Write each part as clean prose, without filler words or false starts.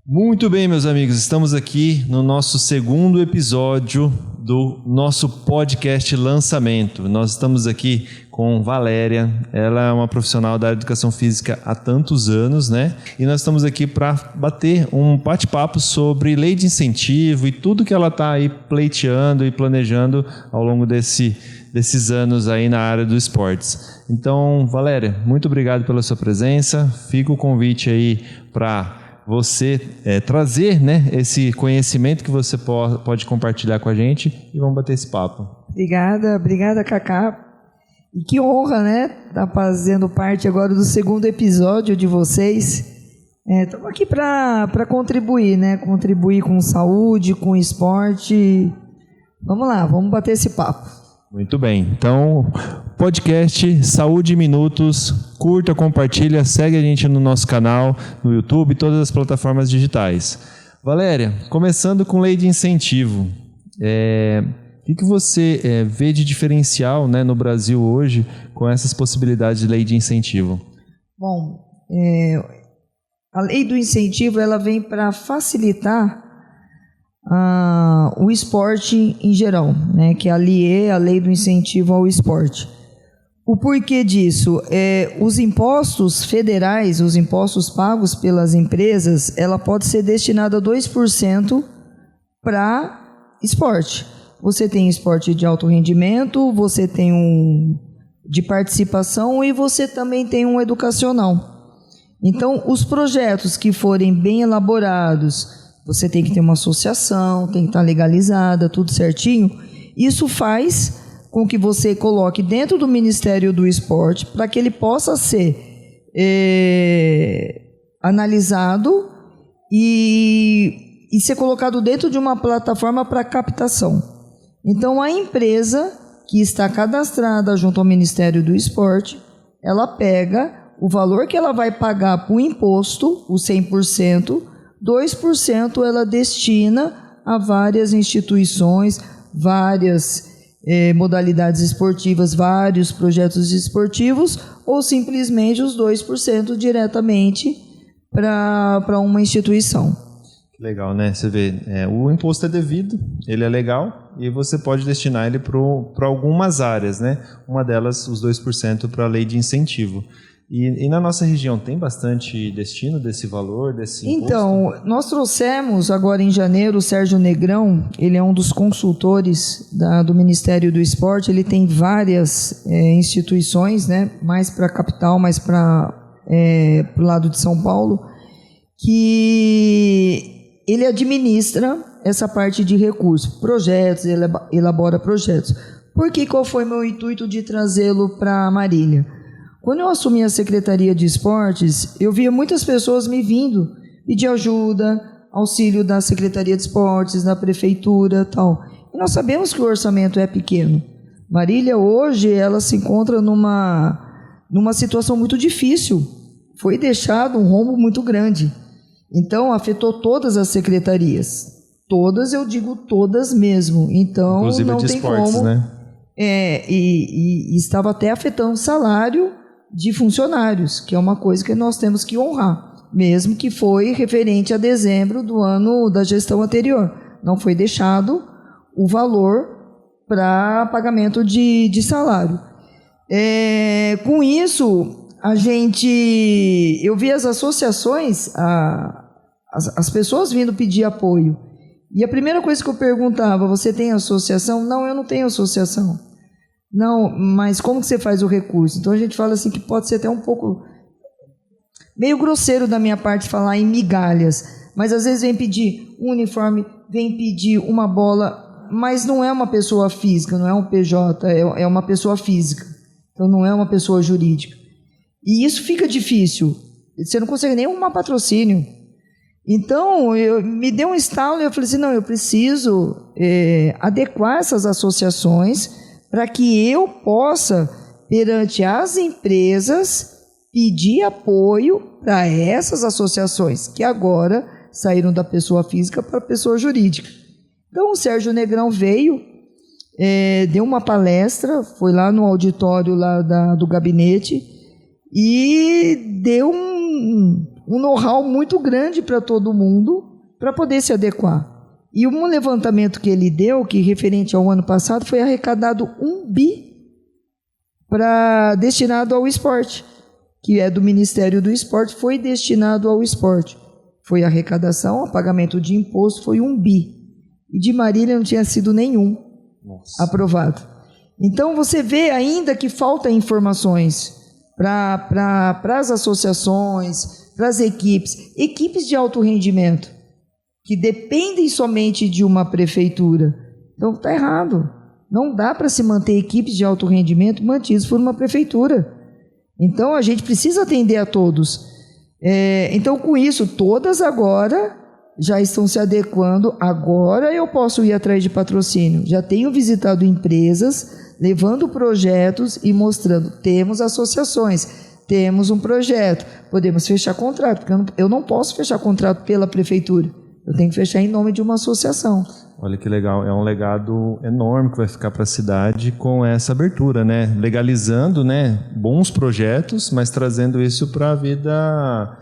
Muito bem, meus amigos, estamos aqui no nosso segundo episódio do nosso podcast Lançamento. Nós estamos aqui com Valéria, ela é uma profissional da área de educação física há tantos anos, né? E nós estamos aqui para bater um bate-papo sobre lei de incentivo e tudo que ela está aí pleiteando e planejando ao longo desses anos aí na área dos esportes. Então, Valéria, muito obrigado pela sua presença. Fica o convite aí para você trazer, né, esse conhecimento que você pode compartilhar com a gente e vamos bater esse papo. Obrigada, Cacá. E que honra, né, estar fazendo parte agora do segundo episódio de vocês. Estamos aqui para contribuir, né, contribuir com saúde, com esporte. Vamos lá, vamos bater esse papo. Muito bem, então podcast Saúde em Minutos, curta, compartilha, segue a gente no nosso canal, no YouTube, todas as plataformas digitais. Valéria, começando com lei de incentivo, o que você vê de diferencial, né, no Brasil hoje com essas possibilidades de lei de incentivo? Bom, a lei do incentivo ela vem para facilitar o esporte em geral, né, que alié a lei do incentivo ao esporte. O porquê disso? Os impostos federais, os impostos pagos pelas empresas, ela pode ser destinada a 2% para esporte. Você tem esporte de alto rendimento, você tem um de participação e você também tem um educacional. Então, os projetos que forem bem elaborados, você tem que ter uma associação, tem que estar legalizada, tudo certinho. Isso faz com que você coloque dentro do Ministério do Esporte para que ele possa ser analisado e ser colocado dentro de uma plataforma para captação. Então, a empresa que está cadastrada junto ao Ministério do Esporte, ela pega o valor que ela vai pagar para o imposto, o 100%, 2% ela destina a várias instituições, várias modalidades esportivas, vários projetos esportivos, ou simplesmente os 2% diretamente para uma instituição. Legal, né? Você vê, o imposto é devido, ele é legal e você pode destinar ele para algumas áreas, né? Uma delas, os 2% para a lei de incentivo. E na nossa região tem bastante destino desse valor, desse imposto? Então, nós trouxemos agora em janeiro o Sérgio Negrão, ele é um dos consultores do Ministério do Esporte, ele tem várias instituições, né, mais para a capital, mais para o lado de São Paulo, que ele administra essa parte de recursos, projetos, ele elabora projetos. Qual foi meu intuito de trazê-lo para Marília? Quando eu assumi a Secretaria de Esportes, eu via muitas pessoas me vindo pedir ajuda, auxílio da Secretaria de Esportes, da Prefeitura, tal. E nós sabemos que o orçamento é pequeno. Marília, hoje, ela se encontra numa situação muito difícil. Foi deixado um rombo muito grande. Então, afetou todas as secretarias. Todas, eu digo todas mesmo. Então, inclusive não de tem esportes, como. Né? E estava até afetando o salário de funcionários, que é uma coisa que nós temos que honrar, mesmo que foi referente a dezembro do ano da gestão anterior. Não foi deixado o valor para pagamento de salário. Com isso, eu vi as associações, as pessoas vindo pedir apoio. E a primeira coisa que eu perguntava, você tem associação? Não, eu não tenho associação. Não, mas como que você faz o recurso? Então a gente fala assim que pode ser até um pouco meio grosseiro da minha parte falar em migalhas, mas às vezes vem pedir um uniforme, vem pedir uma bola, mas não é uma pessoa física, não é um PJ, é uma pessoa física, então não é uma pessoa jurídica. E isso fica difícil, você não consegue nem arrumar patrocínio. Então, me deu um estalo e eu falei assim, não, eu preciso adequar essas associações para que eu possa, perante as empresas, pedir apoio para essas associações, que agora saíram da pessoa física para a pessoa jurídica. Então, o Sérgio Negrão veio, deu uma palestra, foi lá no auditório lá do gabinete e deu um know-how muito grande para todo mundo para poder se adequar. E um levantamento que ele deu, que referente ao ano passado, foi arrecadado 1 bi destinado ao esporte, que é do Ministério do Esporte, foi destinado ao esporte. Foi arrecadação, o pagamento de imposto foi 1 bi. E de Marília não tinha sido nenhum aprovado. Então você vê ainda que falta informações para as associações, para as equipes de alto rendimento, que dependem somente de uma prefeitura. Então está errado. Não dá para se manter equipes de alto rendimento mantidas por uma prefeitura. Então a gente precisa atender a todos. Então com isso, todas agora já estão se adequando. Agora eu posso ir atrás de patrocínio. Já tenho visitado empresas, levando projetos e mostrando. Temos associações, temos um projeto, podemos fechar contrato, porque eu não posso fechar contrato pela prefeitura. Eu tenho que fechar em nome de uma associação. Olha que legal, é um legado enorme que vai ficar para a cidade com essa abertura, né? Legalizando, né, bons projetos, mas trazendo isso para a vida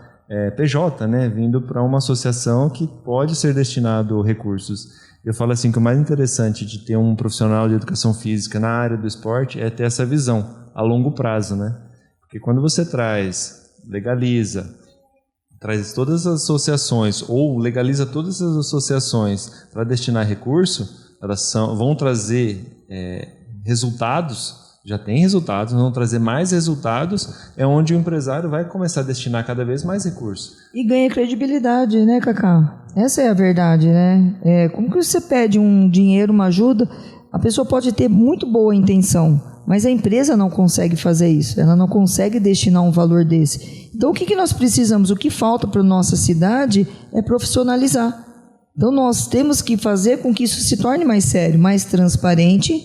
PJ, né? Vindo para uma associação que pode ser destinado recursos. Eu falo assim que o mais interessante de ter um profissional de educação física na área do esporte é ter essa visão a longo prazo, né? Porque quando você legaliza, traz todas as associações ou legaliza todas as associações para destinar recurso, elas vão trazer resultados, já tem resultados, vão trazer mais resultados, é onde o empresário vai começar a destinar cada vez mais recursos. E ganha credibilidade, né, Cacá? Essa é a verdade, né? Como que você pede um dinheiro, uma ajuda, a pessoa pode ter muito boa intenção, mas a empresa não consegue fazer isso, ela não consegue destinar um valor desse. Então, o que nós precisamos, o que falta para a nossa cidade é profissionalizar. Então, nós temos que fazer com que isso se torne mais sério, mais transparente,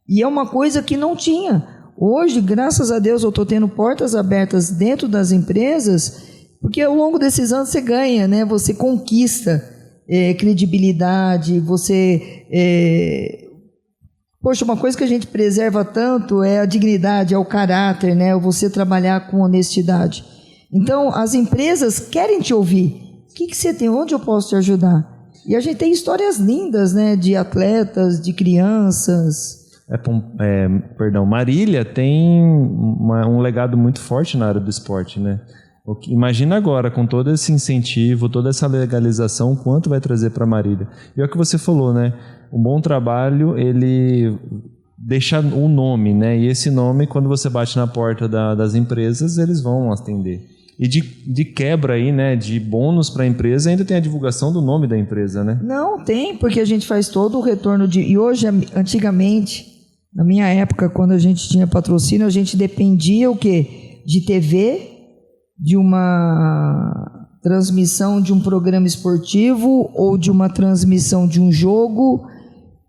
e é uma coisa que não tinha. Hoje, graças a Deus, eu estou tendo portas abertas dentro das empresas, porque ao longo desses anos você ganha, né? Você conquista credibilidade, Poxa, uma coisa que a gente preserva tanto é a dignidade, é o caráter, né? Você trabalhar com honestidade. Então, as empresas querem te ouvir. O que você tem? Onde eu posso te ajudar? E a gente tem histórias lindas, né? De atletas, de crianças. Marília tem um legado muito forte na área do esporte, né? Imagina agora, com todo esse incentivo, toda essa legalização, quanto vai trazer para Marília. E é o que você falou, né? Um bom trabalho, ele deixa um nome, né? E esse nome, quando você bate na porta das empresas, eles vão atender. E de quebra aí, né? De bônus para a empresa, ainda tem a divulgação do nome da empresa, né? Não, tem, porque a gente faz todo o retorno E hoje, antigamente, na minha época, quando a gente tinha patrocínio, a gente dependia o quê? De TV, de uma transmissão de um programa esportivo ou de uma transmissão de um jogo,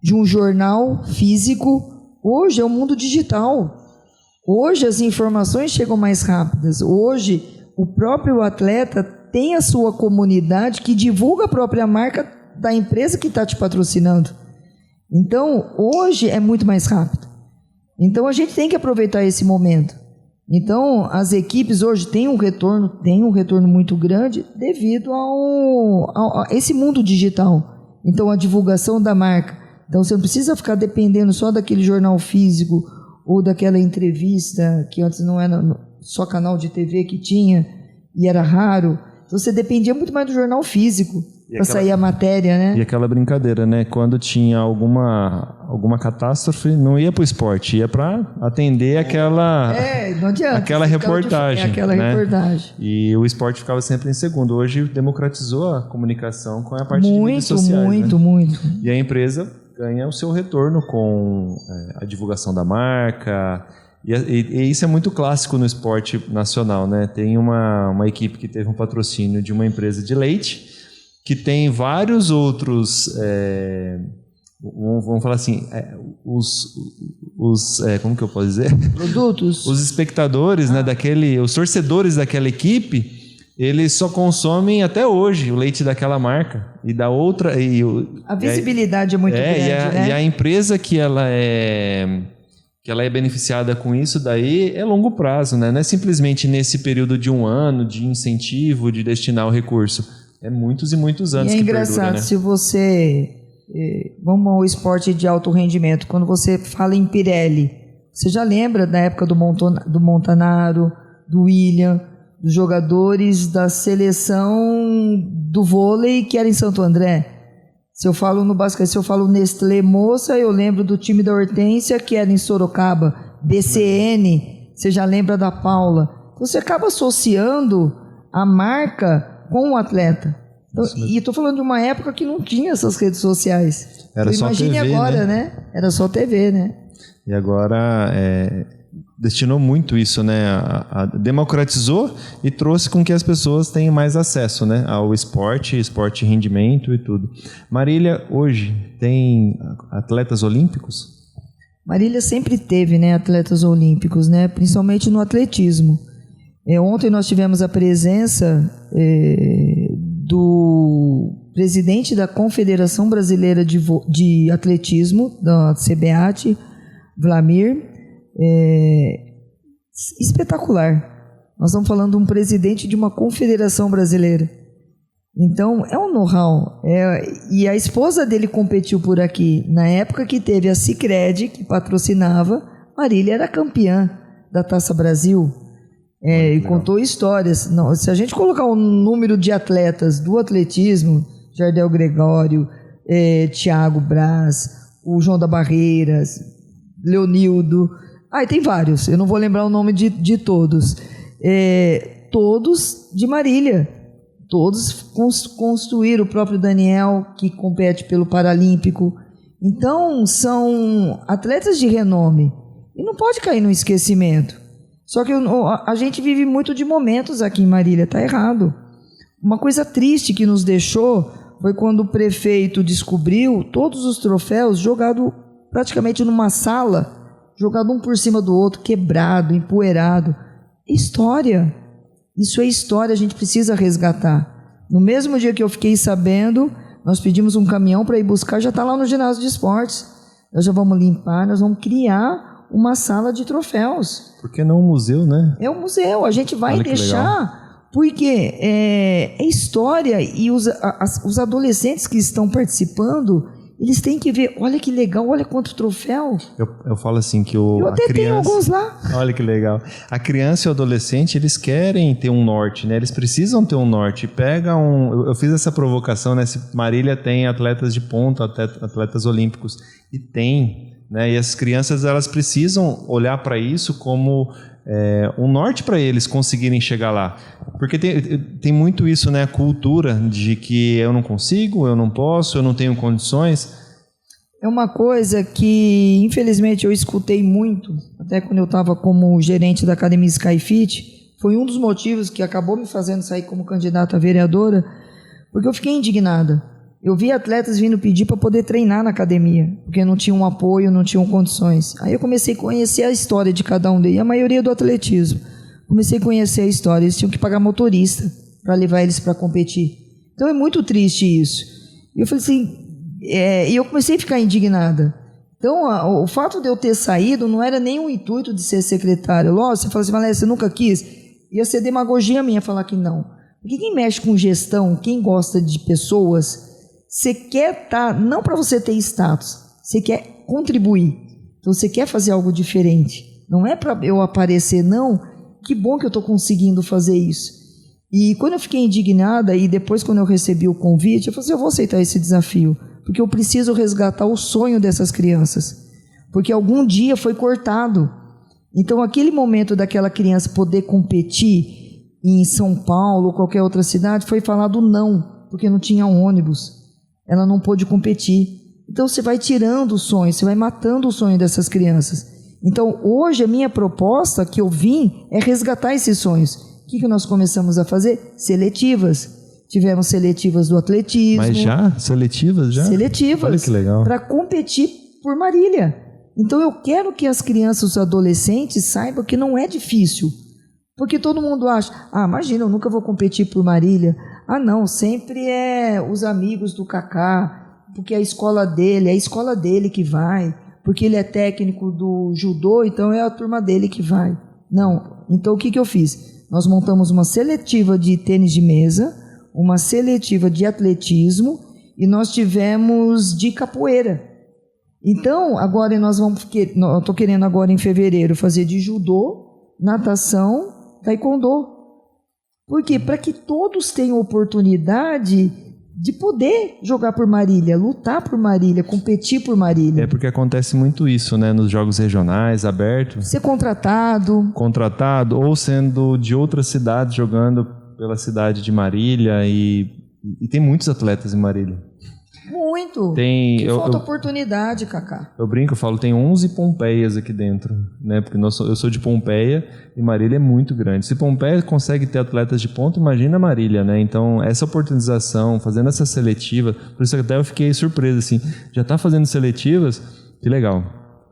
de um jornal físico. Hoje é o mundo digital. Hoje as informações chegam mais rápidas. Hoje o próprio atleta tem a sua comunidade que divulga a própria marca da empresa que está te patrocinando. Então, hoje é muito mais rápido. Então, a gente tem que aproveitar esse momento. Então, as equipes hoje têm um retorno muito grande devido a esse mundo digital. Então, a divulgação da marca. Então, você não precisa ficar dependendo só daquele jornal físico ou daquela entrevista, que antes não era só canal de TV que tinha e era raro. Então, você dependia muito mais do jornal físico para sair a matéria, né? E aquela brincadeira, né? Quando tinha alguma catástrofe, não ia para o esporte, ia para atender aquela, não adianta, aquela reportagem. Reportagem. E o esporte ficava sempre em segundo. Hoje democratizou a comunicação com a parte de mídias sociais. Muito. E a empresa ganha o seu retorno com a divulgação da marca. E isso é muito clássico no esporte nacional, né? Tem uma equipe que teve um patrocínio de uma empresa de leite, que tem vários outros, vamos falar assim, como que eu posso dizer? Produtos. Os espectadores, né, os torcedores daquela equipe, eles só consomem até hoje o leite daquela marca e da outra. A visibilidade é muito grande, né? E a empresa que ela que ela é beneficiada com isso, daí é longo prazo, né? Não é simplesmente nesse período de 1 ano de incentivo, de destinar o recurso. É muitos e muitos anos e é que engraçado, perdura, né? se você... Vamos ao esporte de alto rendimento. Quando você fala em Pirelli, você já lembra da época do Montanaro, do William, dos jogadores da seleção do vôlei que era em Santo André. Se eu falo no basquete, se eu falo Nestlé Moça, eu lembro do time da Hortência que era em Sorocaba. BCN, você já lembra da Paula. Você acaba associando a marca com o atleta. Então, e estou falando de uma época que não tinha essas redes sociais. Era então, só imagine TV, agora, né? Era só TV, né? E agora destinou muito isso, né? Democratizou e trouxe com que as pessoas tenham mais acesso, né? Ao esporte de rendimento e tudo. Marília, hoje, tem atletas olímpicos? Marília sempre teve, né, atletas olímpicos, né? Principalmente no atletismo. Ontem nós tivemos a presença do presidente da Confederação Brasileira de Atletismo, da CBAT, Vlamir. Espetacular. Nós estamos falando de um presidente de uma confederação brasileira. Então, é um know-how. E a esposa dele competiu por aqui. Na época que teve a Sicredi, que patrocinava, Marília era campeã da Taça Brasil. E contou histórias. Não, se a gente colocar o número de atletas do atletismo, Jardel Gregório, Tiago Braz, o João da Barreiras, Leonildo, tem vários, eu não vou lembrar o nome de todos. Todos de Marília. Todos construíram, o próprio Daniel, que compete pelo Paralímpico. Então, são atletas de renome. E não pode cair no esquecimento. Só que a gente vive muito de momentos aqui em Marília, está errado. Uma coisa triste que nos deixou foi quando o prefeito descobriu todos os troféus jogados praticamente numa sala, jogado um por cima do outro, quebrado, empoeirado. História. Isso é história, a gente precisa resgatar. No mesmo dia que eu fiquei sabendo, nós pedimos um caminhão para ir buscar, já está lá no ginásio de esportes. Nós já vamos limpar, nós vamos criar uma sala de troféus. Por que não um museu, né? É um museu, a gente vai deixar, porque é história e os adolescentes que estão participando, eles têm que ver, olha que legal, olha quanto troféu. Eu falo assim que eu até tenho alguns lá. Olha que legal. A criança e o adolescente, eles querem ter um norte, né? Eles precisam ter um norte. Eu fiz essa provocação, né? Se Marília tem atletas de ponta, atletas olímpicos, e tem, né? E as crianças, elas precisam olhar para isso como um norte para eles conseguirem chegar lá. Porque tem muito isso, né? A cultura de que eu não consigo, eu não posso, eu não tenho condições. É uma coisa que, infelizmente, eu escutei muito, até quando eu estava como gerente da Academia Skyfit. Foi um dos motivos que acabou me fazendo sair como candidata a vereadora, porque eu fiquei indignada. Eu vi atletas vindo pedir para poder treinar na academia, porque não tinham apoio, não tinham condições. Aí eu comecei a conhecer a história de cada um deles, a maioria do atletismo. Comecei a conhecer a história, eles tinham que pagar motorista para levar eles para competir. Então é muito triste isso. E eu falei assim, e eu comecei a ficar indignada. Então o fato de eu ter saído não era nem o intuito de ser secretária. Lógico, você fala assim, Valéria, você nunca quis? Ia ser demagogia minha falar que não. Porque quem mexe com gestão, quem gosta de pessoas... Você quer estar, não para você ter status, você quer contribuir. Então você quer fazer algo diferente. Não é para eu aparecer, não. Que bom que eu estou conseguindo fazer isso. E quando eu fiquei indignada, e depois quando eu recebi o convite, eu falei assim, eu vou aceitar esse desafio, porque eu preciso resgatar o sonho dessas crianças. Porque algum dia foi cortado. Então aquele momento daquela criança poder competir em São Paulo ou qualquer outra cidade, foi falado não, porque não tinha ônibus. Ela não pôde competir. Então você vai tirando o sonho, você vai matando o sonho dessas crianças. Então hoje a minha proposta que eu vim é resgatar esses sonhos. O que nós começamos a fazer? Seletivas. Tivemos seletivas do atletismo. Mas já? Seletivas já? Seletivas. Olha que legal. Para competir por Marília. Então eu quero que as crianças, os adolescentes saibam que não é difícil. Porque todo mundo acha, imagina, eu nunca vou competir por Marília. Não, sempre é os amigos do Kaká, porque é a escola dele que vai. porque ele é técnico do judô, então é a turma dele que vai. Não. Então, o que eu fiz? Nós montamos uma seletiva de tênis de mesa, uma seletiva de atletismo e nós tivemos de capoeira. Então, agora eu estou querendo agora em fevereiro fazer de judô, natação, taekwondo. Por quê? Para que todos tenham oportunidade de poder jogar por Marília, lutar por Marília, competir por Marília. É porque acontece muito isso, né? Nos jogos regionais, abertos. Ser contratado. Contratado ou sendo de outra cidade, jogando pela cidade de Marília. E tem muitos atletas em Marília. Muito. Falta oportunidade, Cacá. Eu brinco, eu falo, tem 11 Pompeias aqui dentro, né? Porque eu sou de Pompeia e Marília é muito grande. Se Pompeia consegue ter atletas de ponta, imagina Marília, né? Então, essa oportunização, fazendo essa seletiva, por isso até eu fiquei surpreso, assim, já está fazendo seletivas? Que legal.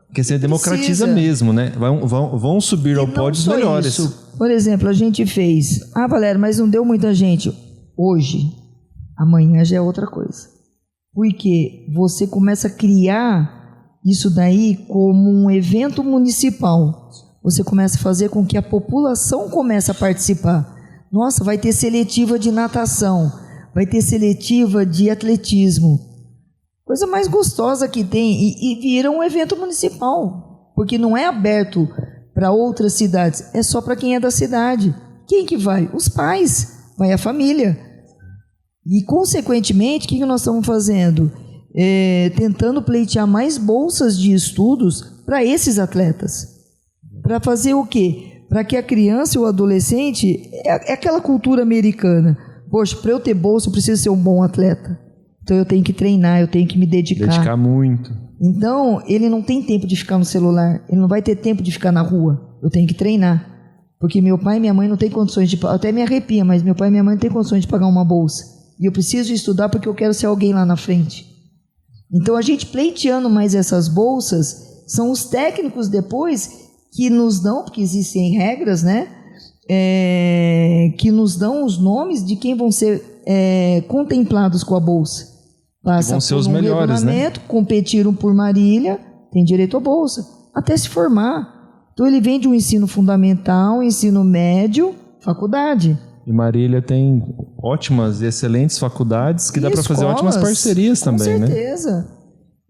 Porque você democratiza mesmo, né? Vão subir ao pódio os melhores. Isso. Por exemplo, a gente fez, Valéria, mas não deu muita gente. Hoje, amanhã já é outra coisa. Porque você começa a criar isso daí como um evento municipal. Você começa a fazer com que a população comece a participar. Nossa, vai ter seletiva de natação, vai ter seletiva de atletismo. Coisa mais gostosa que tem. E vira um evento municipal. Porque não é aberto para outras cidades, é só para quem é da cidade. Quem que vai? Os pais, vai a família. E, consequentemente, o que nós estamos fazendo? Tentando pleitear mais bolsas de estudos para esses atletas. Para fazer o quê? Para que a criança e o adolescente... É aquela cultura americana. Poxa, para eu ter bolsa, eu preciso ser um bom atleta. Então, eu tenho que treinar, eu tenho que me dedicar. Dedicar muito. Então, ele não tem tempo de ficar no celular. Ele não vai ter tempo de ficar na rua. Eu tenho que treinar. Porque meu pai e minha mãe não têm condições de... Até me arrepia, mas meu pai e minha mãe não têm condições de pagar uma bolsa. E eu preciso estudar porque eu quero ser alguém lá na frente. Então, a gente pleiteando mais essas bolsas, são os técnicos depois que nos dão, porque existem regras, né? Que nos dão os nomes de quem vão ser contemplados com a bolsa. Passa vão ser os melhores, né? Competiram por Marília, tem direito à bolsa, até se formar. Então, ele vem de um ensino fundamental, ensino médio, faculdade. E Marília tem ótimas e excelentes faculdades que dá para fazer ótimas parcerias também, né? Com certeza.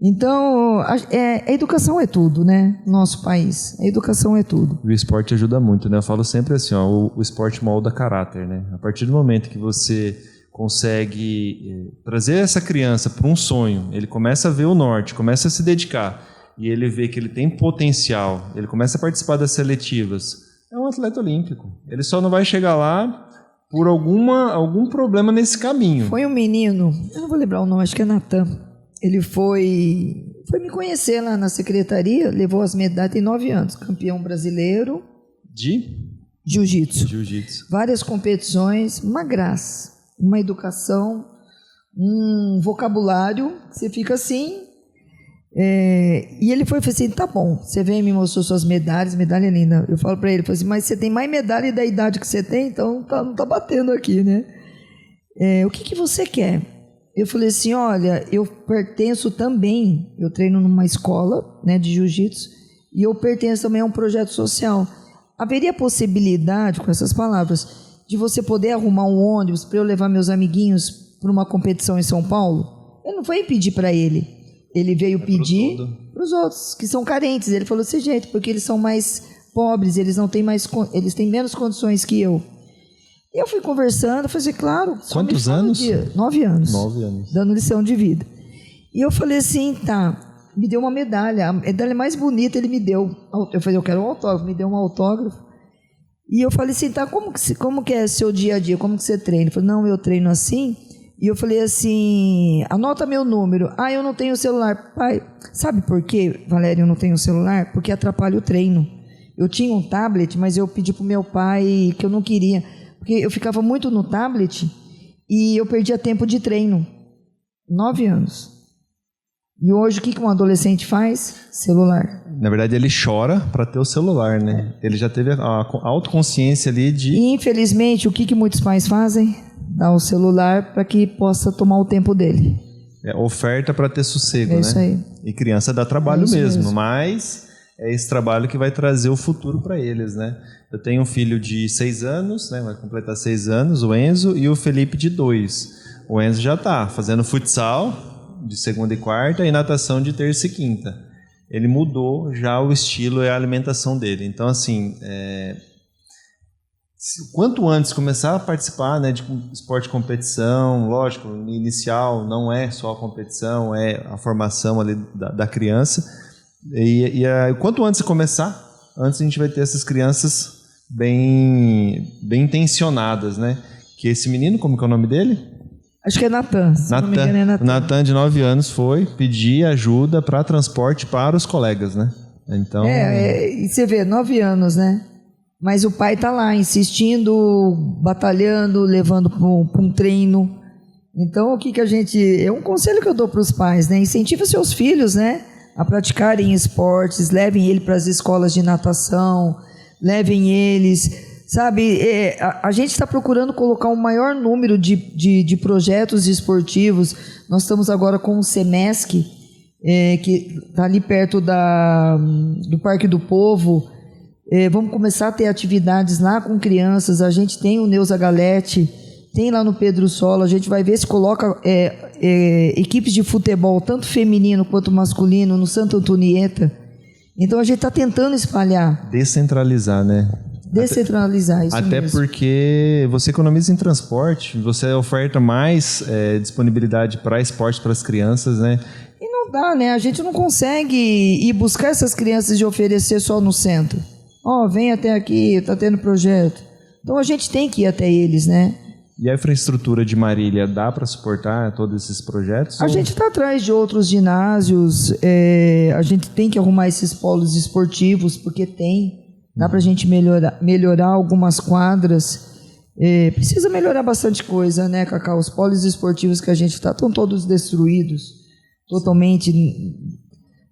Então, a educação é tudo, né? Nosso país. A educação é tudo. E o esporte ajuda muito, né? Eu falo sempre assim, o esporte molda caráter, né? A partir do momento que você consegue trazer essa criança para um sonho, ele começa a ver o norte, começa a se dedicar, e ele vê que ele tem potencial, ele começa a participar das seletivas, é um atleta olímpico. Ele só não vai chegar lá por algum problema nesse caminho. Foi um menino, eu não vou lembrar o nome, acho que é Natan. Ele foi me conhecer lá na secretaria, levou as medalhas, tem 9 anos, campeão brasileiro de jiu-jitsu. Jiu-jitsu. Várias competições, uma graça, uma educação, um vocabulário, você fica assim. E ele foi assim, tá bom, você vem e me mostrou suas medalhas, medalha linda. Eu falo para ele, assim, mas você tem mais medalha da idade que você tem, então não tá batendo aqui, né? O que você quer? Eu falei assim, olha, eu pertenço também, eu treino numa escola, né, de jiu-jitsu, e eu pertenço também a um projeto social. Haveria possibilidade, com essas palavras, de você poder arrumar um ônibus para eu levar meus amiguinhos para uma competição em São Paulo? Eu não fui pedir para ele. Ele veio pedir para os outros, que são carentes. Ele falou assim, gente, porque eles são mais pobres, eles têm menos condições que eu. Eu fui conversando, falei assim, claro. Quantos anos? 9 anos. 9 anos. Dando lição de vida. E eu falei assim, tá, me deu uma medalha. A medalha mais bonita ele me deu. Eu falei, eu quero um autógrafo. Me deu um autógrafo. E eu falei assim, tá, como que é seu dia a dia? Como que você treina? Ele falou, não, eu treino assim. E eu falei assim, anota meu número. Eu não tenho celular. Pai, sabe por quê, Valéria, eu não tenho celular? Porque atrapalha o treino. Eu tinha um tablet, mas eu pedi pro meu pai que eu não queria. Porque eu ficava muito no tablet e eu perdia tempo de treino. 9 anos. E hoje, o que um adolescente faz? Celular. Na verdade, ele chora para ter o celular, né? Ele já teve a autoconsciência ali de... E, infelizmente, o que muitos pais fazem? Dá o celular para que possa tomar o tempo dele. É oferta para ter sossego, isso né? aí. E criança dá trabalho isso mesmo, mas é esse trabalho que vai trazer o futuro para eles, né? Eu tenho um filho de 6 anos, né? Vai completar 6 anos, o Enzo, e o Felipe de 2. O Enzo já está fazendo futsal de segunda e quarta e natação de terça e quinta. Ele mudou já o estilo e a alimentação dele. Então, assim, quanto antes começar a participar, né, de esporte de competição, lógico, inicial não é só a competição, é a formação ali da criança. Quanto antes começar, antes a gente vai ter essas crianças bem intencionadas, né? Que esse menino, como que é o nome dele? Acho que é Natan. Natan, de 9 anos, foi pedir ajuda para transporte para os colegas, né? Então... e você vê, 9 anos, né? Mas o pai está lá, insistindo, batalhando, levando para um treino. Então, o que a gente... É um conselho que eu dou para os pais, né? Incentiva seus filhos, né? A praticarem esportes, levem ele para as escolas de natação, levem eles... Sabe, a gente está procurando colocar um maior número de projetos esportivos. Nós estamos agora com o SEMESC, que está ali perto do Parque do Povo. Vamos começar a ter atividades lá com crianças. A gente tem o Neuza Galete, tem lá no Pedro Sola. A gente vai ver se coloca equipes de futebol, tanto feminino quanto masculino, no Santa Antonieta. Então a gente está tentando espalhar. Descentralizar, né? Descentralizar, isso até mesmo. Porque você economiza em transporte, você oferta mais disponibilidade para esporte para as crianças, né? E não dá, né? A gente não consegue ir buscar essas crianças e oferecer só no centro. Vem até aqui, está tendo projeto. Então a gente tem que ir até eles, né? E a infraestrutura de Marília dá para suportar todos esses projetos? A gente está atrás de outros ginásios, a gente tem que arrumar esses polos esportivos, porque dá para a gente melhorar algumas quadras. Precisa melhorar bastante coisa, né, Cacau? Os polos esportivos que a gente está estão todos destruídos, totalmente.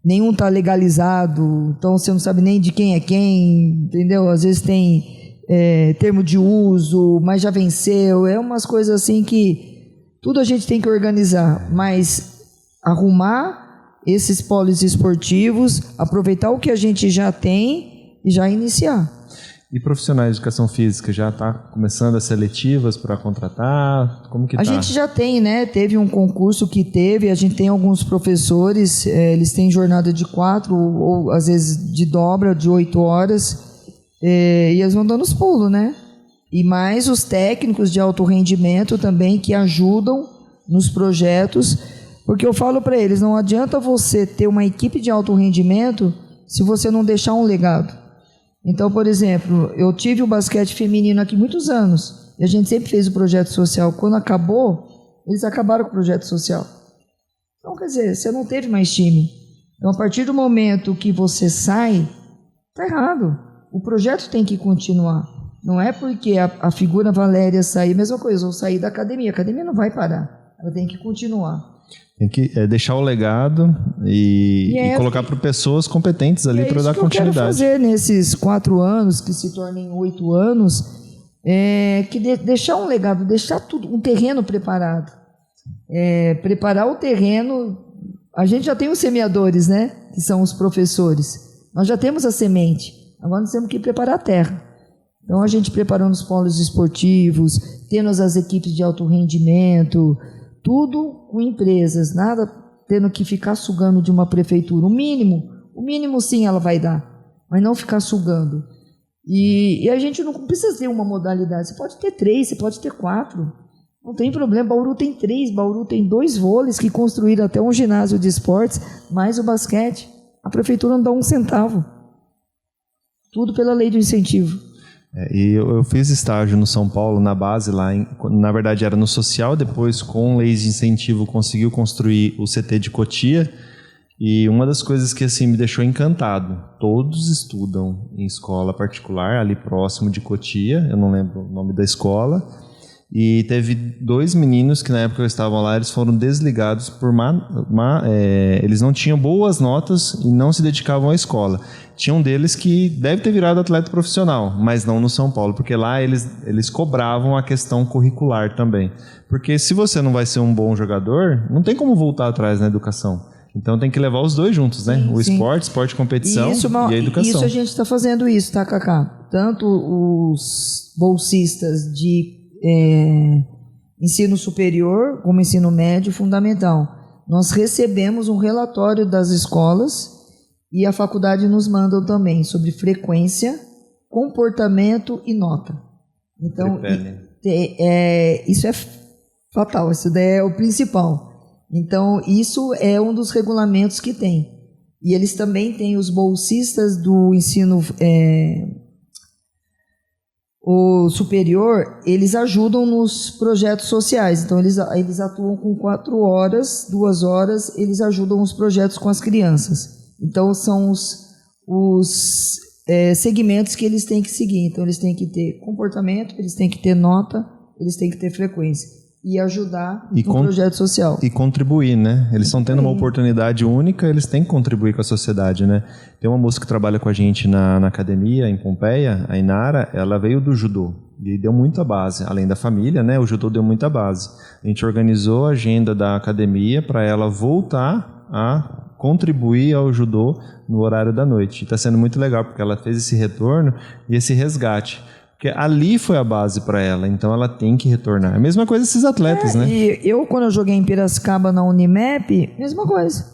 Nenhum está legalizado, então você não sabe nem de quem é quem, entendeu? Às vezes tem termo de uso, mas já venceu. É umas coisas assim que tudo a gente tem que organizar, mas arrumar esses polos esportivos, aproveitar o que a gente já tem e já iniciar. E profissionais de educação física, já está começando as seletivas para contratar? Como que A gente já tem, né? Teve um concurso a gente tem alguns professores, eles têm jornada de 4 ou às vezes de dobra, de 8 horas, e eles vão dando os pulos, né? E mais os técnicos de alto rendimento também que ajudam nos projetos, porque eu falo para eles, não adianta você ter uma equipe de alto rendimento se você não deixar um legado. Então, por exemplo, eu tive o basquete feminino aqui muitos anos, e a gente sempre fez o projeto social. Quando acabou, eles acabaram com o projeto social. Então, quer dizer, você não teve mais time. Então, a partir do momento que você sai, está errado. O projeto tem que continuar. Não é porque a figura Valéria sair, mesma coisa, ou sair da academia. A academia não vai parar, ela tem que continuar. Tem que deixar o legado e colocar para pessoas competentes ali para dar continuidade. Eu quero fazer nesses 4 anos, que se tornem 8 anos, deixar um legado, deixar tudo, um terreno preparado. Preparar o terreno. A gente já tem os semeadores, né? Que são os professores. Nós já temos a semente. Agora nós temos que preparar a terra. Então a gente preparando os polos esportivos, tendo as equipes de alto rendimento, tudo com empresas, nada tendo que ficar sugando de uma prefeitura. O mínimo sim ela vai dar, mas não ficar sugando. E a gente não precisa ter uma modalidade, você pode ter 3, você pode ter 4, não tem problema. Bauru tem 3, Bauru tem 2 vôleis que construíram até um ginásio de esportes, mais o basquete. A prefeitura não dá um centavo. Tudo pela lei do incentivo. E eu fiz estágio no São Paulo, na base lá, na verdade era no social, depois com leis de incentivo conseguiu construir o CT de Cotia, e uma das coisas que assim me deixou encantado, todos estudam em escola particular, ali próximo de Cotia, eu não lembro o nome da escola, E teve 2 meninos que na época estavam lá, eles foram desligados por eles não tinham boas notas e não se dedicavam à escola. Tinha um deles que deve ter virado atleta profissional, mas não no São Paulo, porque lá eles cobravam a questão curricular também. Porque se você não vai ser um bom jogador, não tem como voltar atrás na educação. Então tem que levar os dois juntos, né? Sim, o esporte competição e a educação. Isso a gente está fazendo isso, tá, Cacá? Tanto os bolsistas de ensino superior como ensino médio fundamental. Nós recebemos um relatório das escolas e a faculdade nos manda também sobre frequência, comportamento e nota. Então, isso é fatal, isso daí é o principal. Então, isso é um dos regulamentos que tem. E eles também têm os bolsistas do ensino o superior, eles ajudam nos projetos sociais. Então, eles atuam com 4 horas, 2 horas, eles ajudam os projetos com as crianças. Então, são os segmentos que eles têm que seguir. Então, eles têm que ter comportamento, eles têm que ter nota, eles têm que ter frequência. E ajudar no projeto social. E contribuir, né? Eles estão tendo uma oportunidade única, eles têm que contribuir com a sociedade, né? Tem uma moça que trabalha com a gente na academia, em Pompeia, a Inara, ela veio do judô. E deu muita base. Além da família, né? O judô deu muita base. A gente organizou a agenda da academia para ela voltar a contribuir ao judô no horário da noite. Está sendo muito legal, porque ela fez esse retorno e esse resgate. Porque ali foi a base para ela, então ela tem que retornar. A mesma coisa esses atletas, né? E quando eu joguei em Piracicaba na Unimep, mesma coisa.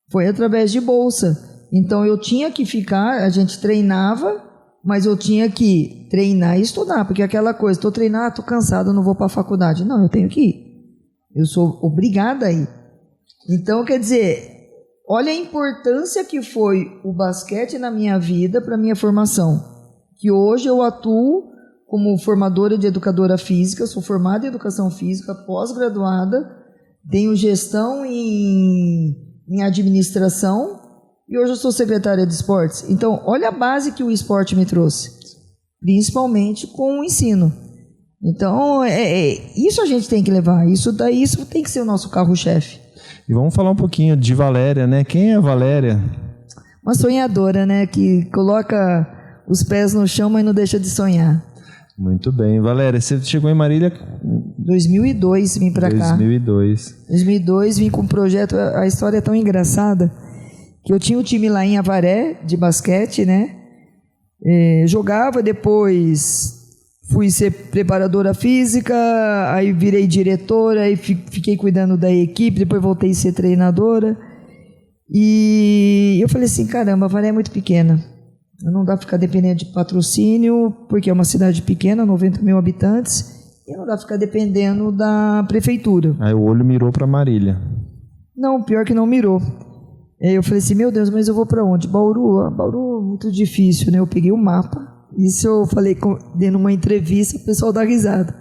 Foi através de bolsa. Então eu tinha que ficar, a gente treinava, mas eu tinha que treinar e estudar, porque aquela coisa, estou treinando, estou cansado, não vou para a faculdade. Não, eu tenho que ir. Eu sou obrigada a ir. Então, quer dizer, olha a importância que foi o basquete na minha vida, para a minha formação. Que hoje eu atuo como formadora de educadora física, sou formada em educação física, pós-graduada, tenho gestão em administração e hoje eu sou secretária de esportes. Então, olha a base que o esporte me trouxe, principalmente com o ensino. Então, isso a gente tem que levar, isso tem que ser o nosso carro-chefe. E vamos falar um pouquinho de Valéria, né? Quem é a Valéria? Uma sonhadora, né? Que coloca os pés no chão, mas não deixa de sonhar. Muito bem. Valéria, você chegou em Marília... 2002, vim para cá. 2002, vim com um projeto... A história é tão engraçada que eu tinha um time lá em Avaré, de basquete, né? Jogava, depois fui ser preparadora física, aí virei diretora, aí fiquei cuidando da equipe, depois voltei a ser treinadora. E eu falei assim, caramba, Avaré é muito pequena. Não dá para ficar dependendo de patrocínio, porque é uma cidade pequena, 90 mil habitantes, e não dá para ficar dependendo da prefeitura. Aí o olho mirou para Marília. Não, pior que não mirou. Eu falei assim, meu Deus, mas eu vou para onde? Bauru? Bauru é muito difícil, né? Eu peguei o mapa, isso eu falei, dando uma entrevista, o pessoal dá risada.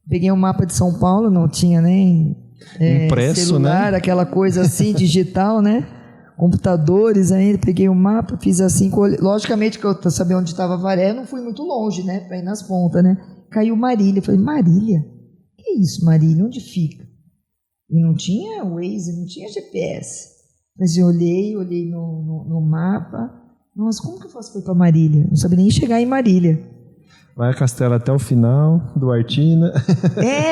Peguei um mapa de São Paulo, não tinha nem impresso, celular, né? Aquela coisa assim, digital, né? Computadores ainda, peguei o mapa, fiz assim, logicamente que eu sabia onde estava Avaré, não fui muito longe, né, para ir nas pontas, né, caiu Marília, falei, Marília? Que isso, Marília, onde fica? E não tinha Waze, não tinha GPS, mas eu olhei no mapa, nossa, como que eu faço para ir para Marília? Não sabia nem chegar em Marília. Vai a Castelo até o final, Duartina.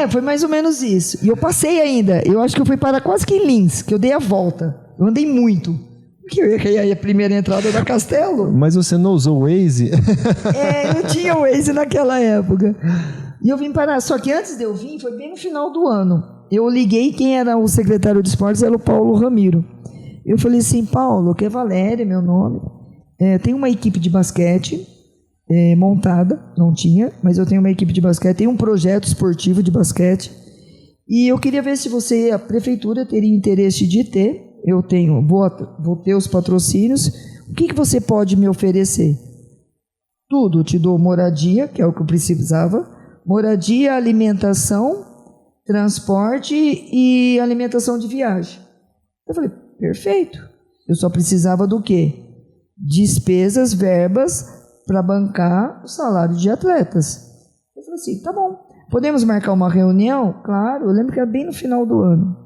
Foi mais ou menos isso, e eu passei ainda, eu acho que eu fui parar quase que em Lins, que eu dei a volta. Eu andei muito. Porque eu errei a primeira entrada da Castelo. Mas você não usou o Waze? Não tinha Waze naquela época. E eu vim parar. Só que antes de eu vir, foi bem no final do ano. Eu liguei, quem era o secretário de esportes era o Paulo Ramiro. Eu falei assim, Paulo, que é Valéria, meu nome. Tem uma equipe de basquete montada. Não tinha, mas eu tenho uma equipe de basquete. Tem um projeto esportivo de basquete. E eu queria ver se a prefeitura teria interesse de ter. Eu vou ter os patrocínios. O que você pode me oferecer? Tudo. Eu te dou moradia, que é o que eu precisava. Moradia, alimentação, transporte e alimentação de viagem. Eu falei, perfeito. Eu só precisava do quê? Despesas, verbas para bancar o salário de atletas. Eu falei assim, tá bom. podemos marcar uma reunião? Claro, eu lembro que era bem no final do ano.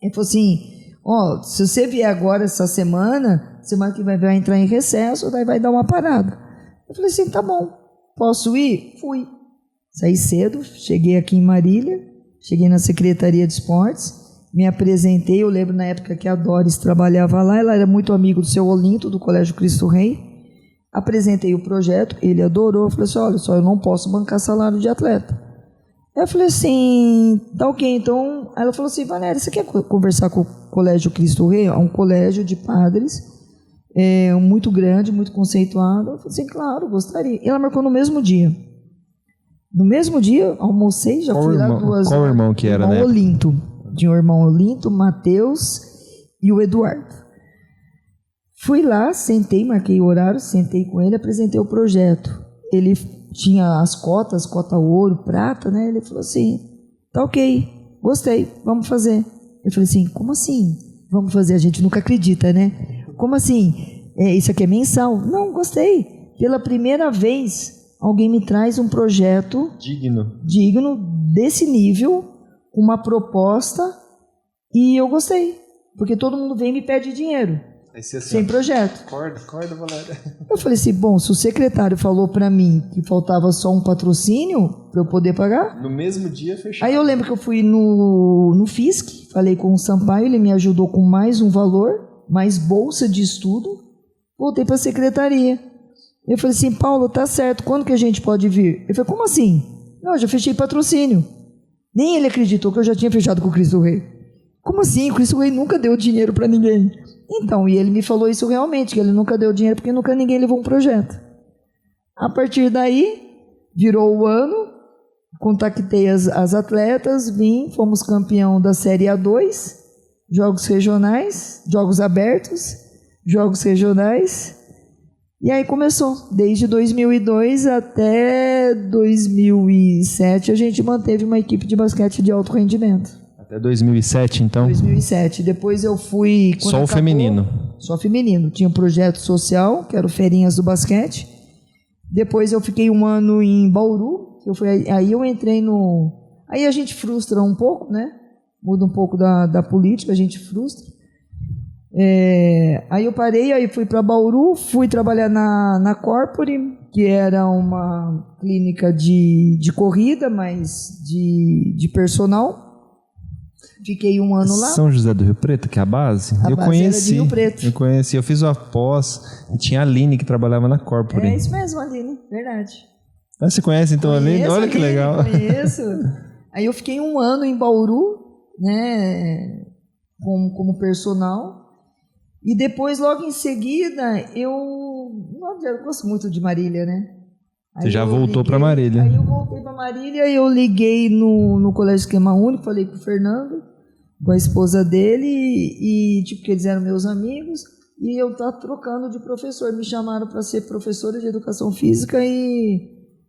Ele falou assim, ó, se você vier agora essa semana que vai entrar em recesso, daí vai dar uma parada. Eu falei assim, tá bom, posso ir? Fui. Saí cedo, cheguei aqui em Marília, cheguei na Secretaria de Esportes, me apresentei, eu lembro na época que a Doris trabalhava lá, ela era muito amigo do seu Olinto, do Colégio Cristo Rei, apresentei o projeto, ele adorou, falei assim, olha só, eu não posso bancar salário de atleta. Eu falei assim, tá ok, então, ela falou assim, Valéria, você quer conversar com o Colégio Cristo Rei? É um colégio de padres, muito grande, muito conceituado. Eu falei assim, claro, gostaria. E ela marcou no mesmo dia. No mesmo dia, almocei, já fui lá 2 horas. Qual irmão que era, né? Olinto. Tinha o irmão Olinto, Matheus e o Eduardo. Fui lá, sentei, marquei o horário, sentei com ele, apresentei o projeto. Ele tinha as cotas, cota ouro, prata, né? Ele falou assim, tá ok, gostei, vamos fazer. Eu falei assim, como assim? Vamos fazer, a gente nunca acredita, né? Como assim? Isso aqui é mensal? Não, gostei. Pela primeira vez, alguém me traz um projeto digno desse nível, uma proposta, e eu gostei. Porque todo mundo vem e me pede dinheiro. Assim, sem projeto. Acorda, Valéria. Eu falei assim, bom, se o secretário falou para mim que faltava só um patrocínio para eu poder pagar... No mesmo dia, fechou. Aí eu lembro que eu fui no FISC, falei com o Sampaio, ele me ajudou com mais um valor, mais bolsa de estudo, voltei para a secretaria. Eu falei assim, Paulo, tá certo, quando que a gente pode vir? Ele falou, como assim? Não, eu já fechei patrocínio. Nem ele acreditou que eu já tinha fechado com o Cristo Rei. Como assim? O Cristo Rei nunca deu dinheiro para ninguém. Então, e ele me falou isso realmente, que ele nunca deu dinheiro porque nunca ninguém levou um projeto. A partir daí, virou o ano, contactei as atletas, fomos campeão da Série A2, jogos regionais, jogos abertos, jogos regionais, e aí começou. Desde 2002 até 2007, a gente manteve uma equipe de basquete de alto rendimento. Até 2007, então? 2007. Depois eu fui... Só o feminino? Só feminino. Tinha um projeto social, que era o Feirinhas do Basquete. Depois eu fiquei 1 ano em Bauru. Aí eu entrei no... Aí a gente frustra um pouco, né? Muda um pouco da política, a gente frustra. Aí eu parei, aí fui para Bauru, fui trabalhar na Corpore, que era uma clínica de corrida, mas de personal. Fiquei 1 ano lá. São José do Rio Preto, que é a base? Eu conheci. Era de Rio Preto. Eu conheci. Eu fiz uma pós e tinha a Aline que trabalhava na Corpore. É isso mesmo, Aline. Verdade. Ah, você conhece então a Aline? Olha que legal. Conheço. Aí eu fiquei 1 ano em Bauru, né, como personal. E depois, logo em seguida, eu gosto muito de Marília, né? Você já voltou para Marília. Aí eu voltei para Marília e eu liguei no Colégio Esquema Único, falei com o Fernando, com a esposa dele, e tipo, que eles eram meus amigos, e eu estava trocando de professor. Me chamaram para ser professora de Educação Física e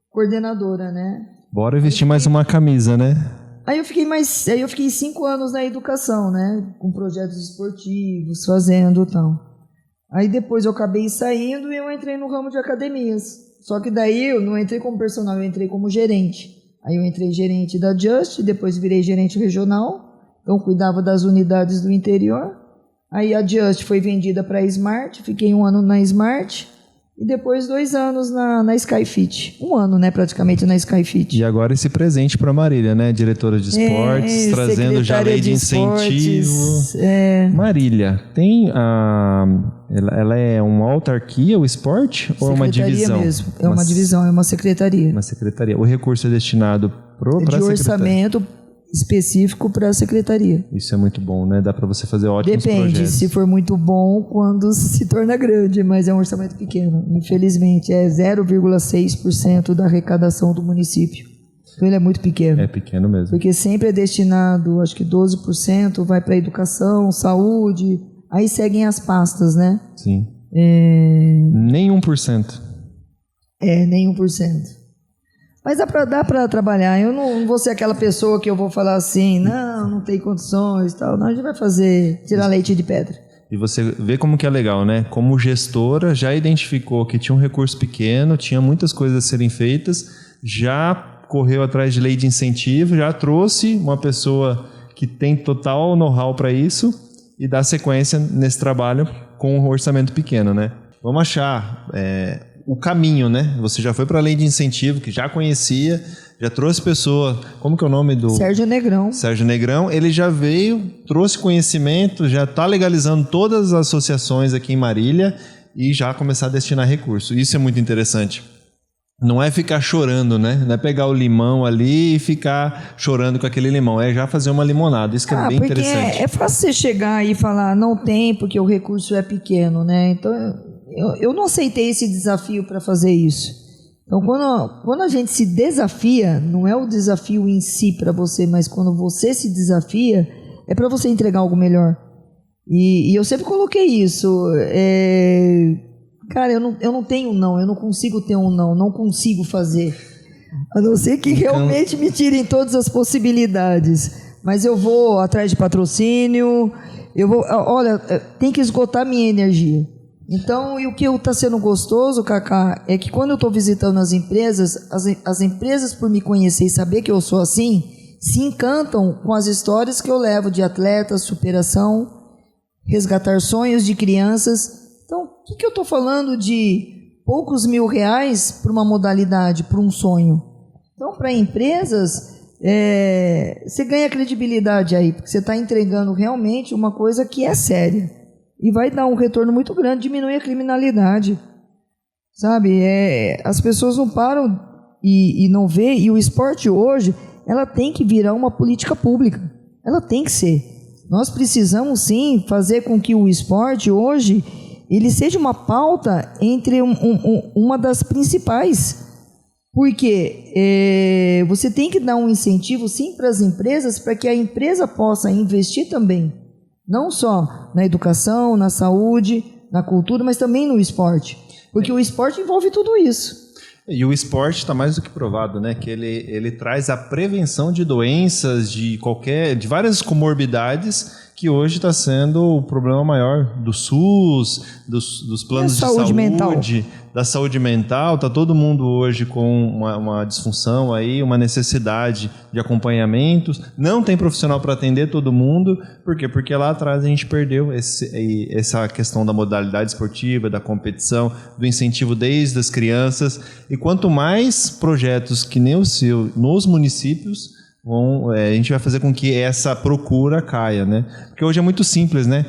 coordenadora, né? Bora vestir mais uma camisa, né? Aí eu fiquei 5 anos na educação, né? Com projetos esportivos, fazendo e tal. Aí depois eu acabei saindo e eu entrei no ramo de academias. Só que daí eu não entrei como personal, eu entrei como gerente. Aí eu entrei gerente da Just, depois virei gerente regional, então cuidava das unidades do interior. Aí a Just foi vendida para a Smart, fiquei 1 ano na Smart e depois 2 anos na Skyfit. 1 ano, né, praticamente na Skyfit. E agora esse presente para Marília, né? Diretora de esportes, trazendo já lei de incentivo. Marília, tem ela é uma autarquia, o esporte, ou é uma divisão? Mesmo. É uma divisão, é uma secretaria. Uma secretaria. O recurso é destinado para a secretaria? De orçamento específico para a secretaria. Isso é muito bom, né? Dá para você fazer ótimos projetos. Depende, se for muito bom, quando se torna grande, mas é um orçamento pequeno. Infelizmente, é 0,6% da arrecadação do município. Então ele é muito pequeno. É pequeno mesmo. Porque sempre é destinado, acho que 12% vai para educação, saúde, aí seguem as pastas, né? Sim. Nem 1%. Nem 1%. Mas dá para trabalhar. Eu não vou ser aquela pessoa que eu vou falar assim, não tem condições e tal. Não, a gente vai tirar leite de pedra. E você vê como que é legal, né? Como gestora, já identificou que tinha um recurso pequeno, tinha muitas coisas a serem feitas, já correu atrás de lei de incentivo, já trouxe uma pessoa que tem total know-how para isso e dá sequência nesse trabalho com um orçamento pequeno, né? Vamos achar o caminho, né? Você já foi para a lei de incentivo, que já conhecia, já trouxe pessoa... Como que é o nome do... Sérgio Negrão. Sérgio Negrão. Ele já veio, trouxe conhecimento, já está legalizando todas as associações aqui em Marília e já começar a destinar recursos. Isso é muito interessante. Não é ficar chorando, né? Não é pegar o limão ali e ficar chorando com aquele limão. É já fazer uma limonada. Isso que é bem interessante. É fácil você chegar e falar, não tem, porque o recurso é pequeno, né? Então, eu não aceitei esse desafio para fazer isso. Então, quando a gente se desafia, não é o desafio em si para você, mas quando você se desafia, é para você entregar algo melhor. E eu sempre coloquei isso. Cara, eu não tenho não, eu não consigo ter um não consigo fazer. A não ser que realmente me tirem todas as possibilidades. Mas eu vou atrás de patrocínio, olha, tem que esgotar minha energia. Então, e o que está sendo gostoso, Cacá, é que quando eu estou visitando as empresas, as empresas, por me conhecer e saber que eu sou assim, se encantam com as histórias que eu levo de atletas, superação, resgatar sonhos de crianças. Então, o que eu estou falando de poucos R$1.000 para uma modalidade, para um sonho? Então, para empresas, você ganha credibilidade aí, porque você está entregando realmente uma coisa que é séria. E vai dar um retorno muito grande, diminui a criminalidade. Sabe? As pessoas não param e não vê, e o esporte hoje, ela tem que virar uma política pública. Ela tem que ser. Nós precisamos, sim, fazer com que o esporte hoje ele seja uma pauta entre uma das principais. Porque você tem que dar um incentivo, sim, para as empresas, para que a empresa possa investir também, não só na educação, na saúde, na cultura, mas também no esporte. Porque o esporte envolve tudo isso. E o esporte está mais do que provado, né? Que ele traz a prevenção de doenças, de várias comorbidades, que hoje está sendo o problema maior do SUS, dos planos de saúde mental. Da saúde mental. Está todo mundo hoje com uma disfunção aí, uma necessidade de acompanhamentos. Não tem profissional para atender todo mundo. Por quê? Porque lá atrás a gente perdeu essa questão da modalidade esportiva, da competição, do incentivo desde as crianças. E quanto mais projetos que nem o seu nos municípios, a gente vai fazer com que essa procura caia, né? Porque hoje é muito simples, né?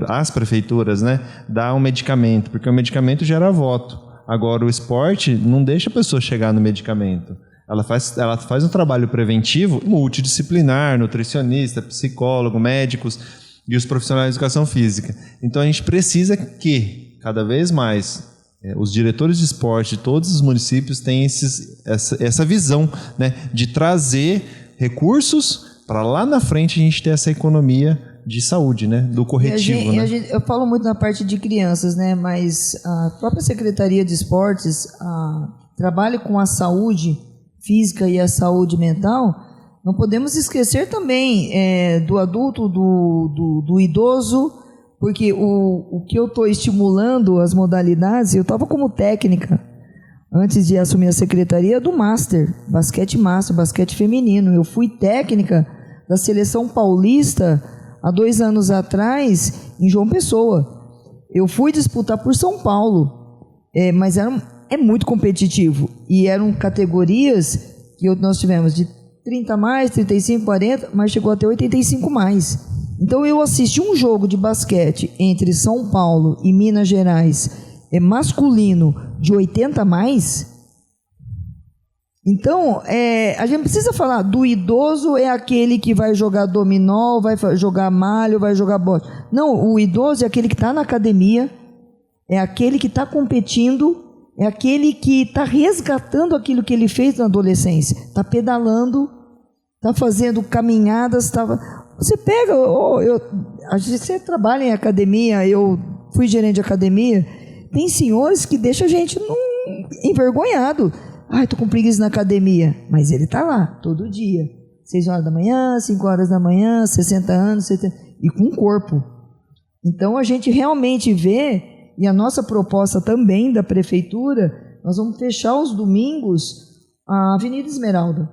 As prefeituras, né? Dá um medicamento, porque o medicamento gera voto. Agora, o esporte não deixa a pessoa chegar no medicamento. Ela faz um trabalho preventivo, multidisciplinar, nutricionista, psicólogo, médicos e os profissionais de educação física. Então, a gente precisa que, cada vez mais, os diretores de esporte de todos os municípios têm essa visão, né, de trazer recursos para lá na frente a gente ter essa economia de saúde, né, do corretivo. Eu falo muito na parte de crianças, né, mas a própria Secretaria de Esportes trabalha com a saúde física e a saúde mental. Não podemos esquecer também do adulto, do idoso, porque o que eu estou estimulando as modalidades, eu estava como técnica, antes de assumir a secretaria, do Master, basquete feminino. Eu fui técnica da seleção paulista há 2 anos atrás, em João Pessoa. Eu fui disputar por São Paulo, mas é muito competitivo. E eram categorias que nós tivemos de 30 mais, 35, 40, mas chegou até 85 mais. Então, eu assisti um jogo de basquete entre São Paulo e Minas Gerais, masculino, de 80 mais. Então, a gente precisa falar do idoso é aquele que vai jogar dominó, vai jogar malho, vai jogar bote. Não, o idoso é aquele que está na academia, é aquele que está competindo, é aquele que está resgatando aquilo que ele fez na adolescência. Está pedalando, está fazendo caminhadas, Você pega, você trabalha em academia, eu fui gerente de academia, tem senhores que deixam a gente envergonhado. Estou com preguiça na academia, mas ele está lá, todo dia. 6 horas da manhã, 5 horas da manhã, 60 anos, 70, e com corpo. Então, a gente realmente vê, e a nossa proposta também da prefeitura, nós vamos fechar os domingos a Avenida Esmeralda.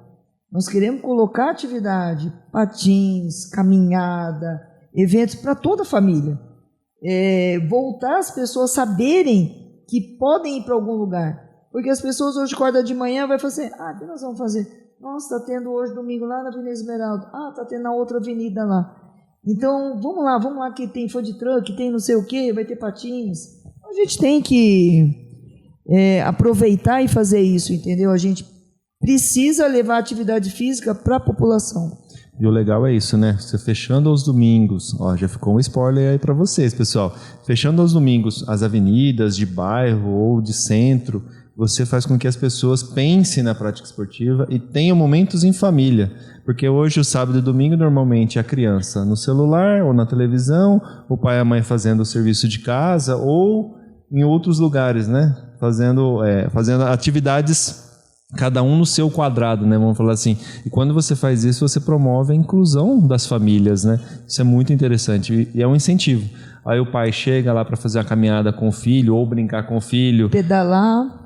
Nós queremos colocar atividade, patins, caminhada, eventos para toda a família. Voltar as pessoas a saberem que podem ir para algum lugar. Porque as pessoas hoje acordam de manhã e vai fazer, o que nós vamos fazer? Nossa, está tendo hoje domingo lá na Avenida Esmeralda. Está tendo na outra avenida lá. Então, vamos lá que tem food truck, tem não sei o quê, vai ter patins. A gente tem que aproveitar e fazer isso, entendeu? A gente precisa levar a atividade física para a população. E o legal é isso, né? Você fechando aos domingos, já ficou um spoiler aí para vocês, pessoal. Fechando aos domingos as avenidas de bairro ou de centro, você faz com que as pessoas pensem na prática esportiva e tenham momentos em família. Porque hoje, o sábado e domingo, normalmente, a criança no celular ou na televisão, o pai e a mãe fazendo o serviço de casa ou em outros lugares, né? Fazendo atividades, cada um no seu quadrado, né? Vamos falar assim. E quando você faz isso, você promove a inclusão das famílias, né? Isso é muito interessante e é um incentivo. Aí o pai chega lá para fazer uma caminhada com o filho ou brincar com o filho. Pedalar,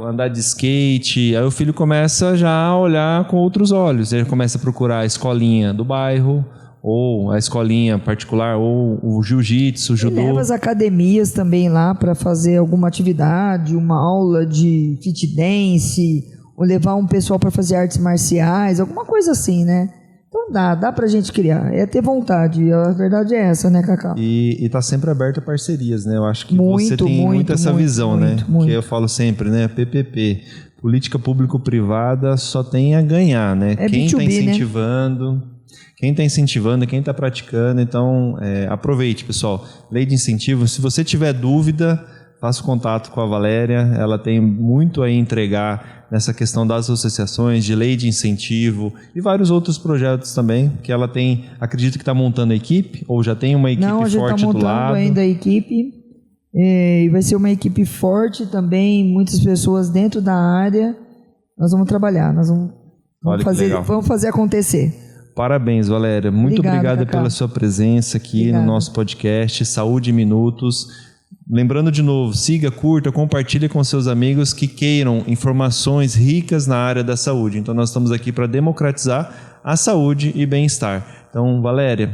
andar de skate. Aí o filho começa já a olhar com outros olhos. Ele começa a procurar a escolinha do bairro ou a escolinha particular ou o jiu-jitsu, o judô. E leva as academias também lá para fazer alguma atividade, uma aula de fit dance, ou levar um pessoal para fazer artes marciais, alguma coisa assim, né? Então dá pra gente criar, é ter vontade, a verdade é essa, né, Cacá? E tá sempre aberto a parcerias, né? Eu acho que você tem muito essa visão, né? Que eu falo sempre, né? PPP, política público-privada só tem a ganhar, né? Quem está incentivando, né? Quem está incentivando, quem está praticando, então aproveite, pessoal. Lei de incentivo, se você tiver dúvida, faça contato com a Valéria, ela tem muito a entregar nessa questão das associações, de lei de incentivo e vários outros projetos também, que ela tem, acredito que está montando a equipe, ou já tem uma equipe forte do lado. Não, a gente está montando ainda a equipe, e vai ser uma equipe forte também, muitas pessoas dentro da área, nós vamos trabalhar, vamos fazer acontecer. Parabéns, Valéria, muito obrigada pela sua presença aqui no nosso podcast Saúde em Minutos. Lembrando de novo, siga, curta, compartilhe com seus amigos que queiram informações ricas na área da saúde. Então nós estamos aqui para democratizar a saúde e bem-estar. Então, Valéria,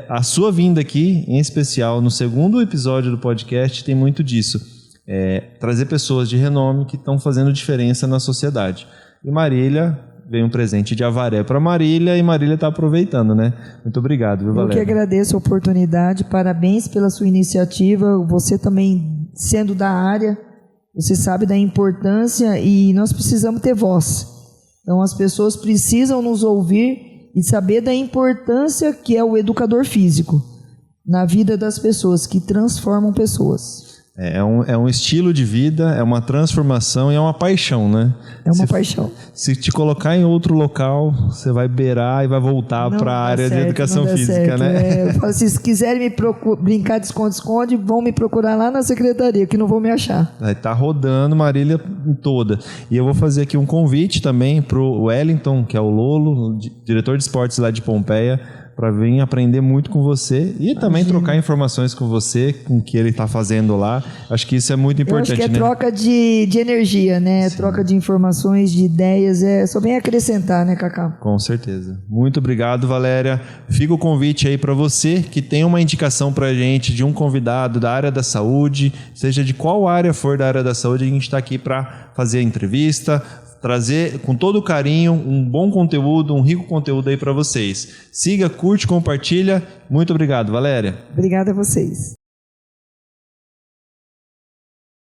a sua vinda aqui, em especial no segundo episódio do podcast, tem muito disso. Trazer pessoas de renome que estão fazendo diferença na sociedade. E Marília veio um presente de Avaré para Marília e Marília está aproveitando, né? Muito obrigado, viu, Valéria? Eu que agradeço a oportunidade, parabéns pela sua iniciativa, você também sendo da área, você sabe da importância e nós precisamos ter voz. Então as pessoas precisam nos ouvir e saber da importância que é o educador físico na vida das pessoas, que transformam pessoas. É um estilo de vida, é uma transformação e é uma paixão, né? É uma paixão. Se te colocar em outro local, você vai beirar e vai voltar para a área de educação física, né? Eu falo, se quiserem brincar de esconde-esconde, vão me procurar lá na secretaria, que não vão me achar. Vai estar rodando Marília toda. E eu vou fazer aqui um convite também para o Wellington, que é o Lolo, diretor de esportes lá de Pompeia, para vir aprender muito com você e também trocar informações com você, com o que ele está fazendo lá. Acho que isso é muito importante. Eu acho que troca de energia, né? Sim. Troca de informações, de ideias, só vem acrescentar, né, Cacá? Com certeza. Muito obrigado, Valéria. Fica o convite aí para você que tem uma indicação para a gente de um convidado da área da saúde, seja de qual área for da área da saúde, a gente está aqui para fazer a entrevista, trazer com todo carinho um bom conteúdo, um rico conteúdo aí para vocês. Siga, curte, compartilha. Muito obrigado, Valéria. Obrigada a vocês.